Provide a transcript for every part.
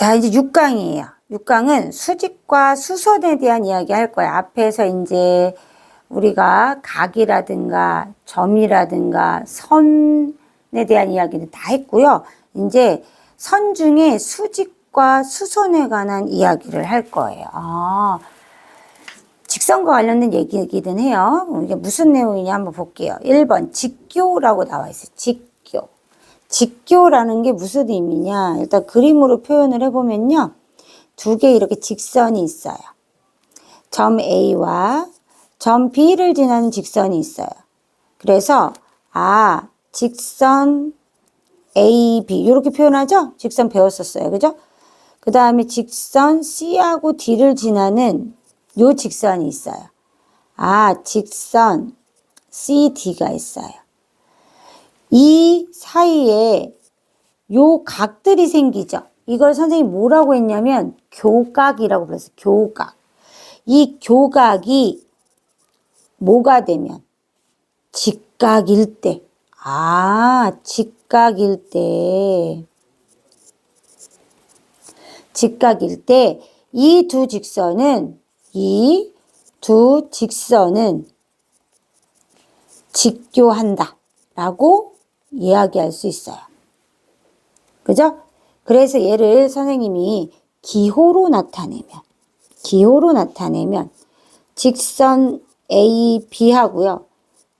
자, 이제 6강이에요. 6강은 수직과 수선에 대한 이야기 할 거야. 앞에서 이제 우리가 각이라든가 점이라든가 선에 대한 이야기는 다 했고요. 이제 선 중에 수직과 수선에 관한 이야기를 할 거예요. 직선과 관련된 얘기이긴 해요. 이게 무슨 내용이냐 한번 볼게요. 1번 직교라고 나와 있어요. 직교. 직교라는 게 무슨 의미냐. 일단 그림으로 표현을 해보면요. 두 개 이렇게 직선이 있어요. 점 A와 점 B를 지나는 직선이 있어요. 그래서 직선 AB 이렇게 표현하죠? 직선 배웠었어요. 그죠? 그 다음에 직선 C하고 D를 지나는 요 직선이 있어요. 직선 CD가 있어요. 이 사이에 요 각들이 생기죠. 이걸 선생님이 뭐라고 했냐면 교각이라고 불렀어요. 교각. 이 교각이 뭐가 되면 직각일 때. 직각일 때. 직각일 때 이 두 직선은 직교한다 라고 이야기할 수 있어요. 그죠? 그래서 얘를 선생님이 기호로 나타내면 직선 AB하고요.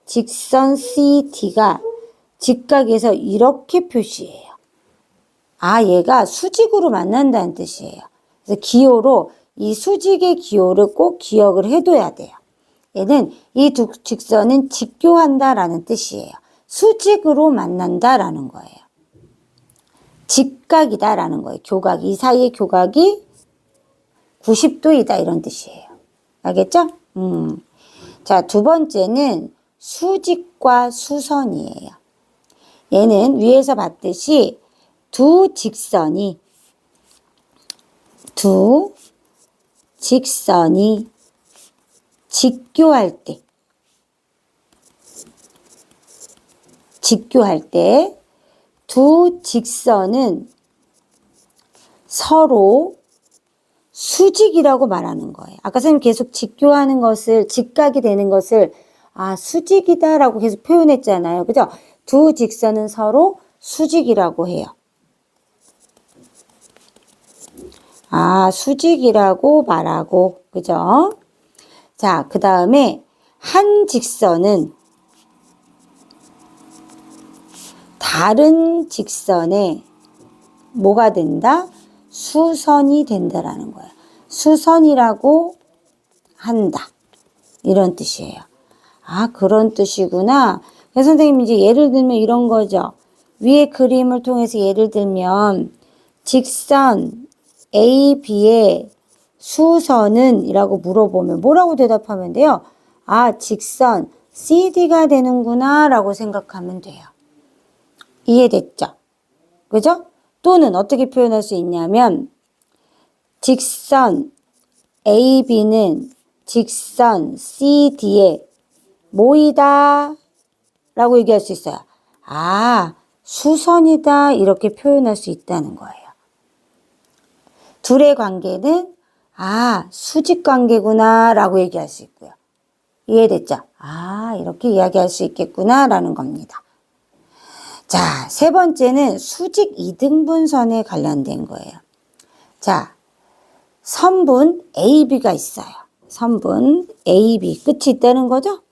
직선 CD가 직각에서 이렇게 표시해요. 얘가 수직으로 만난다는 뜻이에요. 그래서 기호로 이 수직의 기호를 꼭 기억을 해둬야 돼요. 얘는 이 두 직선은 직교한다라는 뜻이에요. 수직으로 만난다라는 거예요. 직각이다라는 거예요. 교각, 이 사이의 교각이 90도이다 이런 뜻이에요. 알겠죠? 자, 두 번째는 수직과 수선이에요. 얘는 위에서 봤듯이 두 직선이 직교할 때 두 직선은 서로 수직이라고 말하는 거예요. 아까 선생님 계속 직교하는 것을, 직각이 되는 것을 수직이다라고 계속 표현했잖아요. 그죠? 두 직선은 서로 수직이라고 해요. 수직이라고 말하고, 그죠? 자, 그 다음에 한 직선은 다른 직선에 뭐가 된다? 수선이 된다라는 거예요. 수선이라고 한다. 이런 뜻이에요. 그런 뜻이구나. 그래서 선생님 이제 예를 들면 이런 거죠. 위에 그림을 통해서 예를 들면 직선 AB의 수선은 이라고 물어보면 뭐라고 대답하면 돼요? 직선 CD가 되는구나 라고 생각하면 돼요. 이해됐죠? 그죠? 또는 어떻게 표현할 수 있냐면 직선 AB는 직선 CD에 모이다 라고 얘기할 수 있어요. 수선이다 이렇게 표현할 수 있다는 거예요. 둘의 관계는 수직 관계구나 라고 얘기할 수 있고요. 이해됐죠? 이렇게 이야기할 수 있겠구나 라는 겁니다. 자, 세 번째는 수직 이등분선에 관련된 거예요. 자, 선분 AB가 있어요. 선분 AB, 끝이 있다는 거죠?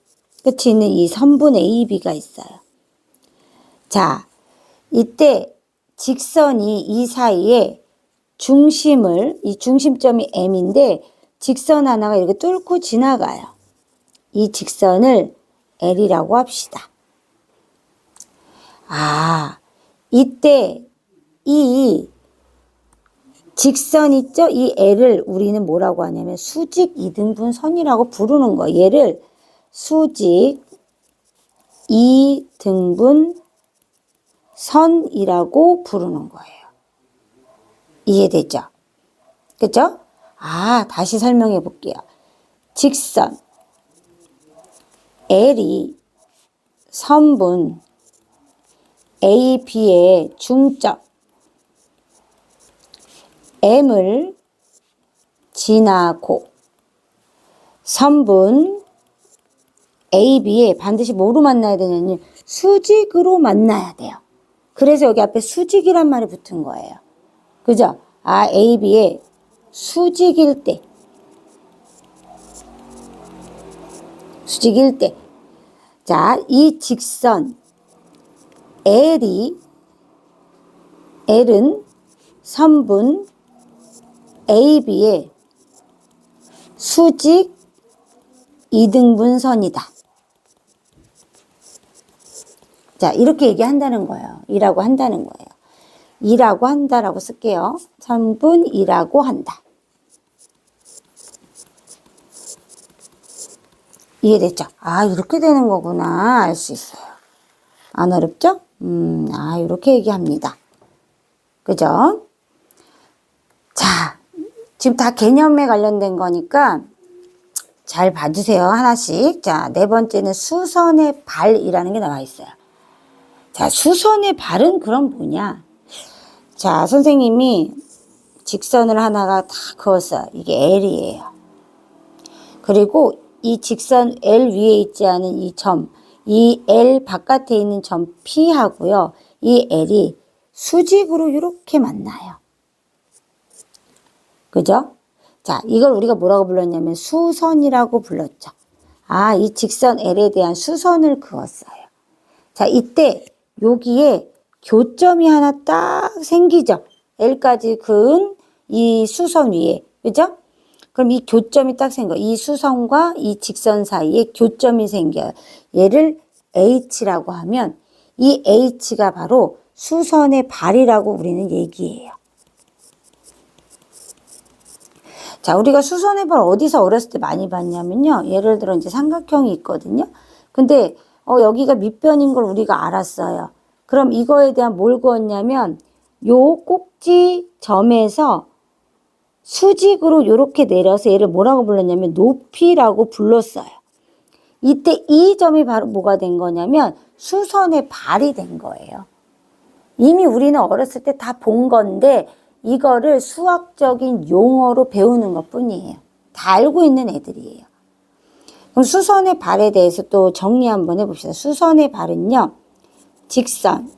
끝이 있는 이 선분 AB가 있어요. 자, 이때 직선이 이 사이에 이 중심점이 M인데 직선 하나가 이렇게 뚫고 지나가요. 이 직선을 L이라고 합시다. 이때 이 직선 있죠? 이 L을 우리는 뭐라고 하냐면 수직 이등분선이라고 부르는 거. 얘를 수직 이등분선이라고 부르는 거예요. 이해되죠? 그죠? 다시 설명해 볼게요. 직선 L이 선분 A, B의 중점 M을 지나고 선분 AB에 반드시 뭐로 만나야 되냐면 수직으로 만나야 돼요. 그래서 여기 앞에 수직이란 말이 붙은 거예요. 그죠? 아, AB에 수직일 때. 수직일 때. 자, 이 직선 L은 선분 AB의 수직 이등분선이다. 자, 이렇게 얘기한다는 거예요. 이라고 한다는 거예요. 이라고 한다라고 쓸게요. 선분이라고 한다. 이해됐죠? 아, 이렇게 되는 거구나. 알 수 있어요. 안 어렵죠? 아, 이렇게 얘기합니다. 그죠? 자, 지금 다 개념에 관련된 거니까 잘 봐주세요. 하나씩. 자, 네 번째는 수선의 발이라는 게 나와 있어요. 자, 수선의 발은 그럼 뭐냐? 자, 선생님이 직선을 하나가 다 그었어요. 이게 L이에요. 그리고 이 직선 L 위에 있지 않은 이 점, 이 L 바깥에 있는 점 P하고요. 이 L이 수직으로 이렇게 만나요. 그죠? 자, 이걸 우리가 뭐라고 불렀냐면 수선이라고 불렀죠. 아, 이 직선 L에 대한 수선을 그었어요. 자, 이때 여기에 교점이 하나 딱 생기죠. L까지 그은 이 수선 위에. 그죠? 그럼 이 교점이 딱 생겨. 이 수선과 이 직선 사이에 교점이 생겨요. 얘를 H라고 하면 이 H가 바로 수선의 발이라고 우리는 얘기해요. 자, 우리가 수선의 발 어디서 어렸을 때 많이 봤냐면요. 예를 들어 이제 삼각형이 있거든요. 근데 여기가 밑변인 걸 우리가 알았어요. 그럼 이거에 대한 뭘 그었냐면 요 꼭지 점에서 수직으로 이렇게 내려서 얘를 뭐라고 불렀냐면 높이라고 불렀어요. 이때 이 점이 바로 뭐가 된 거냐면 수선의 발이 된 거예요. 이미 우리는 어렸을 때 다 본 건데 이거를 수학적인 용어로 배우는 것 뿐이에요. 다 알고 있는 애들이에요. 그럼 수선의 발에 대해서 또 정리 한번 해봅시다. 수선의 발은요. 직선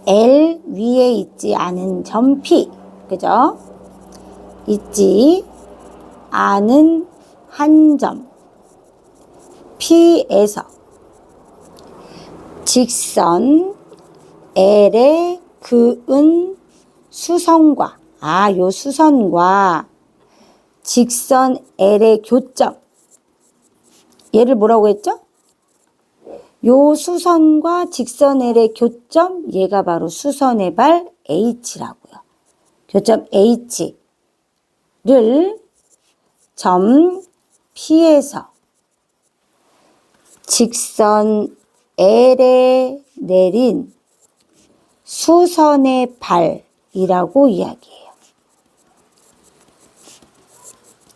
L 위에 있지 않은 점 P. 그죠? 있지 않은 한 점 P에서 직선 L에 그은 수선과 요 수선과 직선 L의 교점 얘를 뭐라고 했죠? 요 수선과 직선 L의 교점 얘가 바로 수선의 발 H라고요. 교점 H를 점 P에서 직선 L에 내린 수선의 발이라고 이야기해요.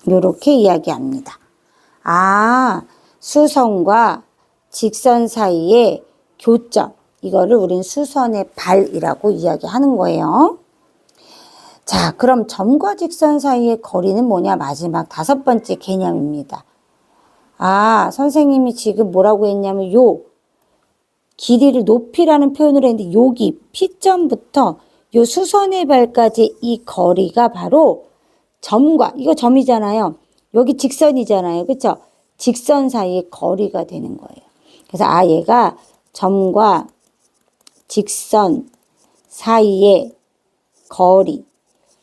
요렇게 이야기합니다. 아, 수선과 직선 사이의 교점, 이거를 우린 수선의 발이라고 이야기하는 거예요. 자, 그럼 점과 직선 사이의 거리는 뭐냐? 마지막 5번째 개념입니다. 아, 선생님이 지금 뭐라고 했냐면 요 길이를 높이라는 표현을 했는데 여기 P점부터 요 수선의 발까지 이 거리가 바로 점과, 이거 점이잖아요. 여기 직선이잖아요. 그렇죠? 직선 사이의 거리가 되는 거예요. 그래서 얘가 점과 직선 사이의 거리.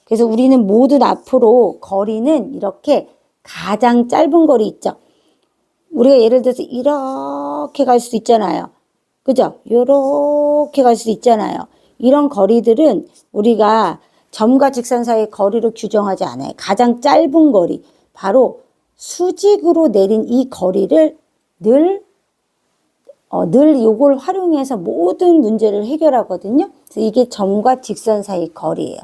그래서 우리는 모든 앞으로 거리는 이렇게 가장 짧은 거리 있죠. 우리가 예를 들어서 이렇게 갈 수도 있잖아요. 그죠? 요렇게 갈 수도 있잖아요. 이런 거리들은 우리가 점과 직선 사이의 거리로 규정하지 않아요. 가장 짧은 거리, 바로 수직으로 내린 이 거리를 늘 요걸 활용해서 모든 문제를 해결하거든요. 그래서 이게 점과 직선 사이의 거리예요.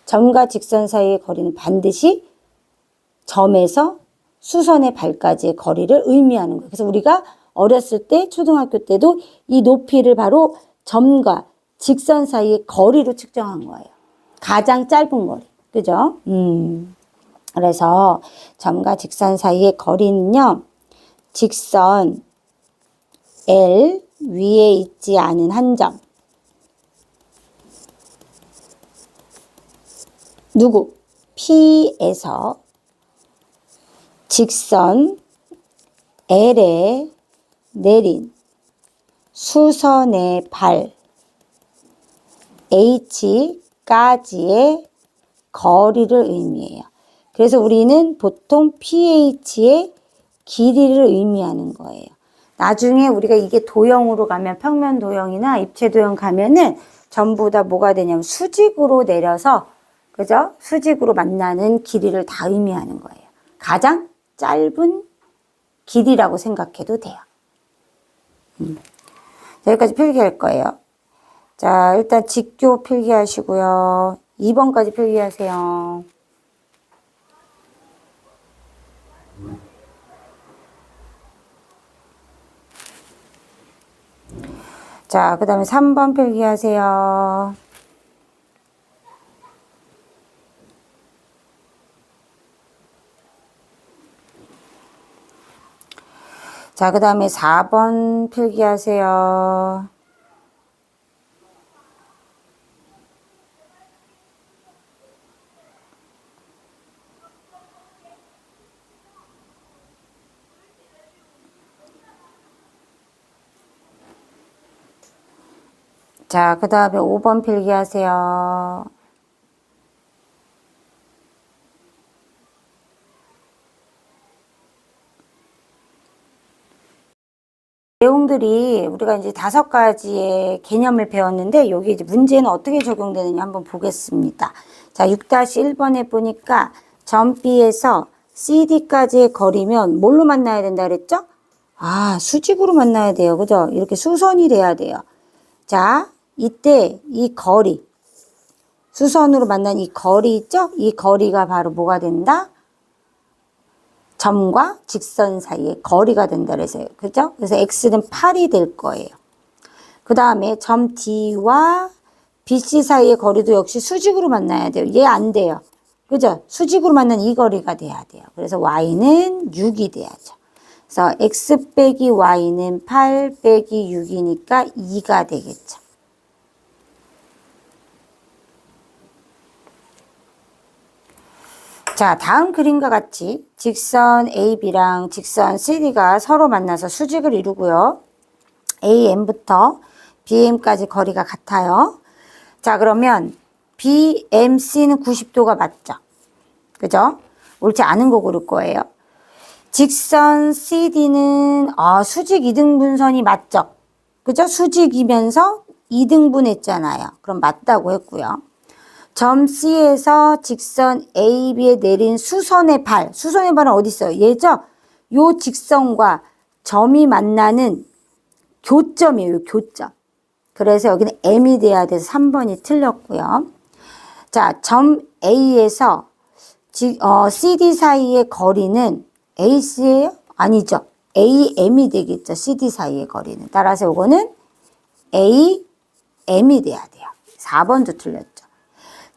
점과 직선 사이의 거리는 반드시 점에서 수선의 발까지의 거리를 의미하는 거예요. 그래서 우리가 어렸을 때 초등학교 때도 이 높이를 바로 점과 직선 사이의 거리로 측정한 거예요. 가장 짧은 거리. 그죠? 그래서 점과 직선 사이의 거리는요, 직선 L 위에 있지 않은 한 점. 누구? P에서 직선 L에 내린 수선의 발 H까지의 거리를 의미해요. 그래서 우리는 보통 PH의 길이를 의미하는 거예요. 나중에 우리가 이게 도형으로 가면 평면 도형이나 입체 도형 가면은 전부 다 뭐가 되냐면 수직으로 내려서, 그죠? 수직으로 만나는 길이를 다 의미하는 거예요. 가장 짧은 길이라고 생각해도 돼요. 여기까지 필기할 거예요. 자, 일단 직교 필기하시고요. 2번까지 필기하세요. 자, 그 다음에 3번 필기하세요. 자, 그 다음에 4번 필기하세요. 자, 그 다음에 5번 필기하세요. 내용들이 우리가 이제 5가지의 개념을 배웠는데 여기 이제 문제는 어떻게 적용되느냐 한번 보겠습니다. 자, 6-1번에 보니까 점 B에서 CD까지의 거리면 뭘로 만나야 된다 그랬죠? 아, 수직으로 만나야 돼요. 그죠? 이렇게 수선이 돼야 돼요. 자, 이때 이 거리, 수선으로 만난 이 거리 있죠? 이 거리가 바로 뭐가 된다? 점과 직선 사이의 거리가 된다 그래서요. 그죠? 그래서 x는 8이 될 거예요. 그 다음에 점 D와 BC 사이의 거리도 역시 수직으로 만나야 돼요. 얘 안 돼요. 그죠? 수직으로 만난 이 거리가 돼야 돼요. 그래서 y는 6이 돼야죠. 그래서 x 빼기 y는 8 빼기 6이니까 2가 되겠죠. 자, 다음 그림과 같이 직선 AB랑 직선 CD가 서로 만나서 수직을 이루고요. AM부터 BM까지 거리가 같아요. 자, 그러면 BMC는 90도가 맞죠? 그죠? 옳지 않은 거 고를 거예요. 직선 CD는 수직 이등분선이 맞죠? 그죠? 수직이면서 이등분 했잖아요. 그럼 맞다고 했고요. 점 C에서 직선 AB에 내린 수선의 발. 수선의 발은 어디 있어요? 얘죠? 요 직선과 점이 만나는 교점이에요. 교점. 그래서 여기는 M이 돼야 돼서 3번이 틀렸고요. 자, 점 A에서 CD 사이의 거리는 AC예요? 아니죠. AM이 되겠죠. CD 사이의 거리는. 따라서 요거는 AM이 돼야 돼요. 4번도 틀렸죠.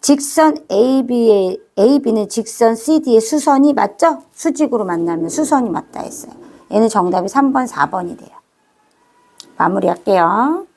직선 AB는 직선 CD의 수선이 맞죠? 수직으로 만나면 수선이 맞다 했어요. 얘는 정답이 3번, 4번이 돼요. 마무리할게요.